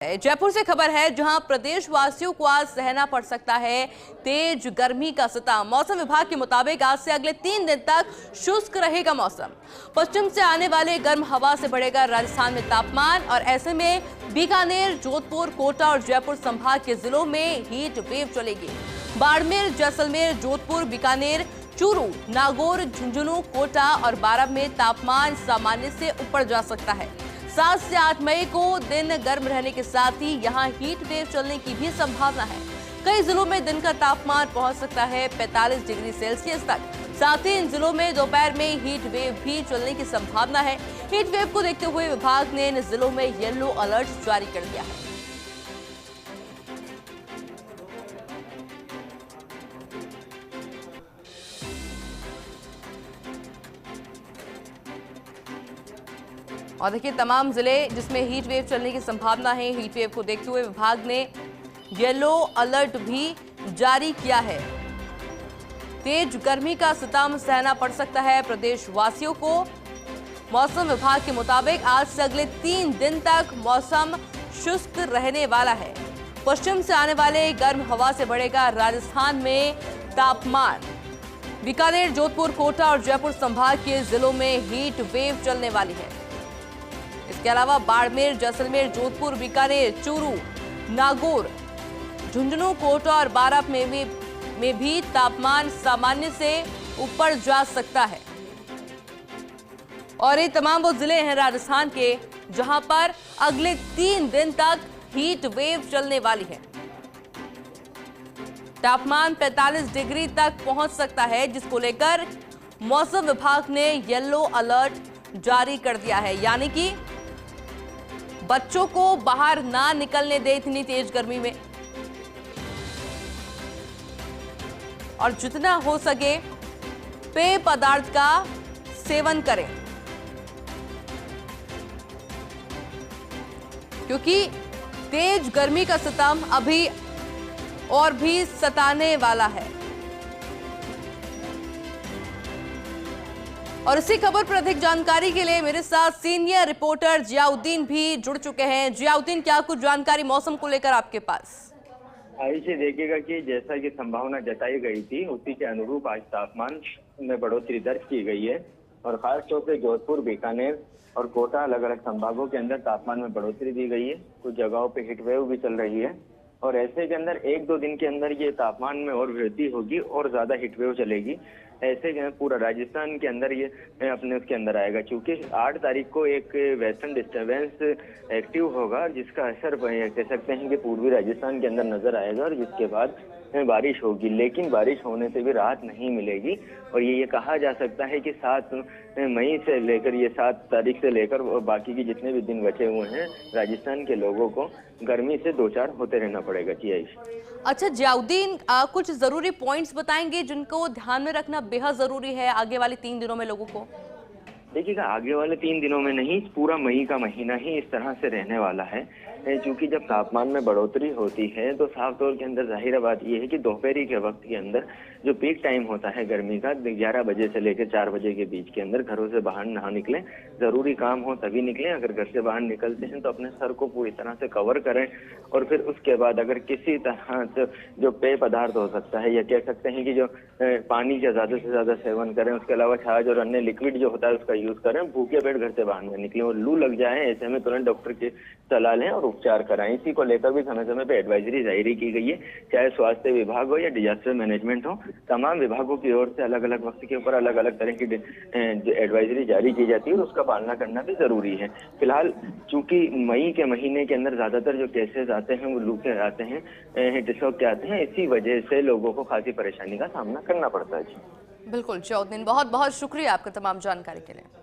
जयपुर से खबर है जहां प्रदेशवासियों को आज सहना पड़ सकता है तेज गर्मी का सताव। मौसम विभाग के मुताबिक आज से अगले 3 दिन तक शुष्क रहेगा मौसम। पश्चिम से आने वाले गर्म हवा से बढ़ेगा राजस्थान में तापमान और ऐसे में बीकानेर, जोधपुर, कोटा और जयपुर संभाग के जिलों में हीट वेव चलेगी। बाड़मेर, जैसलमेर, जोधपुर, बीकानेर, चूरू, नागौर, झुंझुनू, कोटा और बारां में तापमान सामान्य से ऊपर जा सकता है। 7 से 8 मई को दिन गर्म रहने के साथ ही यहां हीट वेव चलने की भी संभावना है। कई जिलों में दिन का तापमान पहुंच सकता है 45 डिग्री सेल्सियस तक। साथ ही इन जिलों में दोपहर में हीट वेव भी चलने की संभावना है। हीट वेव को देखते हुए विभाग ने इन जिलों में येलो अलर्ट जारी कर दिया है। और देखिए तमाम जिले जिसमें हीट वेव चलने की संभावना है। हीट वेव को देखते हुए विभाग ने येलो अलर्ट भी जारी किया है। तेज गर्मी का सितम सहना पड़ सकता है प्रदेशवासियों को। मौसम विभाग के मुताबिक आज से अगले 3 दिन तक मौसम शुष्क रहने वाला है। पश्चिम से आने वाले गर्म हवा से बढ़ेगा राजस्थान में तापमान। बीकानेर, जोधपुर, कोटा और जयपुर संभाग के जिलों में हीट वेव चलने वाली है। इसके अलावा बाड़मेर, जैसलमेर, जोधपुर, बीकानेर, चूरू, नागौर, झुंझुनू, कोटा और बारां में भी तापमान सामान्य से ऊपर जा सकता है। और ये तमाम वो जिले हैं राजस्थान के जहां पर अगले 3 दिन तक हीट वेव चलने वाली है। तापमान 45 डिग्री तक पहुंच सकता है, जिसको लेकर मौसम विभाग ने येलो अलर्ट जारी कर दिया है। यानी कि बच्चों को बाहर ना निकलने दे इतनी तेज गर्मी में, और जितना हो सके पेय पदार्थ का सेवन करें, क्योंकि तेज गर्मी का सितम अभी और भी सताने वाला है। और इसी खबर पर अधिक जानकारी के लिए मेरे साथ सीनियर रिपोर्टर जियाउद्दीन भी जुड़ चुके हैं। जियाउद्दीन, क्या कुछ जानकारी मौसम को लेकर आपके पास? आइए देखिएगा कि जैसा कि संभावना जताई गई थी उसी के अनुरूप आज तापमान में बढ़ोतरी दर्ज की गई है। और खास तौर से जोधपुर, बीकानेर और कोटा अलग अलग संभागों के अंदर तापमान में बढ़ोतरी दी गई है। कुछ जगहों पे हीट वेव भी चल रही है और ऐसे के अंदर 1-2 दिन के अंदर ये तापमान में और वृद्धि होगी और ज्यादा हीट वेव चलेगी। ऐसे के पूरा राजस्थान के अंदर ये अपने उसके अंदर आएगा, क्योंकि 8 तारीख को एक वेस्टर्न डिस्टर्बेंस एक्टिव होगा जिसका असर कह सकते हैं कि पूर्वी राजस्थान के अंदर नजर आएगा और जिसके बाद बारिश होगी। लेकिन बारिश होने से भी राहत नहीं मिलेगी और ये कहा जा सकता है कि 7 मई से लेकर ये 7 तारीख से लेकर बाकी के जितने भी दिन बचे हुए हैं राजस्थान के लोगों को गर्मी से 2-4 होते रहना पड़ेगा। जी आइश। अच्छा जियाउद्दीन, कुछ जरूरी पॉइंट्स बताएंगे जिनको ध्यान में रखना बेहद जरूरी है आगे वाले 3 दिनों में लोगों को? देखिएगा, आगे वाले 3 दिनों में नहीं, पूरा मई का महीना ही इस तरह से रहने वाला है। क्योंकि जब तापमान में बढ़ोतरी होती है तो साफ तौर के अंदर जाहिर बात यह है कि दोपहरी के वक्त के अंदर जो पीक टाइम होता है गर्मी का 11 बजे से लेकर 4 बजे के बीच के अंदर घरों से बाहर ना निकलें। जरूरी काम हो तभी निकलें। अगर घर से बाहर निकलते हैं तो अपने सर को पूरी तरह से कवर करें और फिर उसके बाद अगर किसी तरह से जो पेय पदार्थ हो सकता है या कह सकते हैं कि जो पानी का ज्यादा से ज्यादा सेवन करें। उसके अलावा छाछ और अन्य लिक्विड जो होता है उसका यूज करें। भूखे पेट घर से बाहर न निकलें और लू लग जाए ऐसे में तुरंत डॉक्टर की सलाह लें और उपचार कराएं। इसी को लेकर भी समय समय पे एडवाइजरी जारी की गई है, चाहे स्वास्थ्य विभाग हो या डिजास्टर मैनेजमेंट हो। तमाम विभागों की ओर से अलग अलग वक्त के ऊपर अलग अलग तरह की एडवाइजरी जारी की जाती है और उसका पालना करना भी जरूरी है। फिलहाल चूंकि मई के महीने के अंदर ज्यादातर जो केसेस आते हैं वो लू के आते हैं, हीट स्ट्रोक के आते हैं। इसी वजह से लोगों को खासी परेशानी का सामना करना पड़ता है। जी बिल्कुल जियाउद्दीन, बहुत बहुत शुक्रिया आपका तमाम जानकारी के लिए।